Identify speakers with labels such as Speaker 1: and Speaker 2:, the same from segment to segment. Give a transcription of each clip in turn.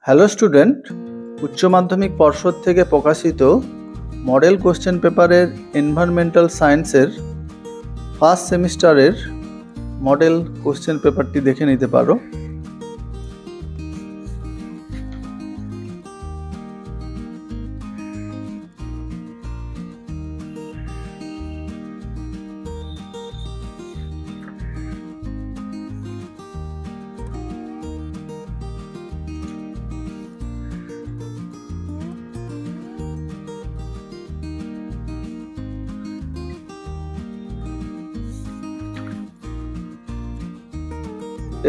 Speaker 1: Hello student, উচ্চ মাধ্যমিক পর্ষদ থেকে প্রকাশিত মডেল কোশ্চেন পেপারের এনভায়রনমেন্টাল সায়েন্সের ফার্স্ট সেমিস্টারের মডেল কোশ্চেন পেপারটি দেখে নিতে পারো।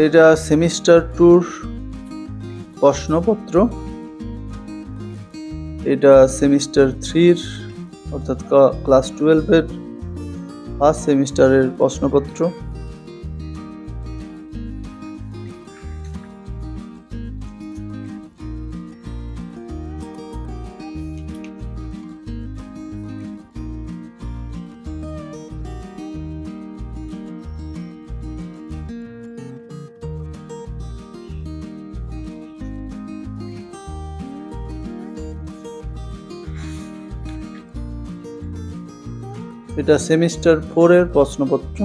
Speaker 1: এটা সেমিস্টার 2 প্রশ্নপত্র, এটা সেমিস্টার 3 অর্থাৎ ক্লাস 12-এর ফার্স্ট সেমিস্টারের প্রশ্নপত্র। এটা সেমিস্টার 4-এর প্রশ্নপত্র।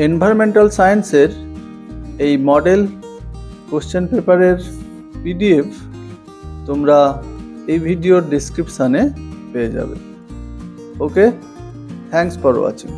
Speaker 1: এনভায়রনমেন্টাল সায়েন্সের এই মডেল কোশ্চেন পেপারের পিডিএফ তোমরা এই ভিডিওর ডেসক্রিপশানে পেয়ে যাবে। ওকে, থ্যাঙ্কস ফর ওয়াচিং।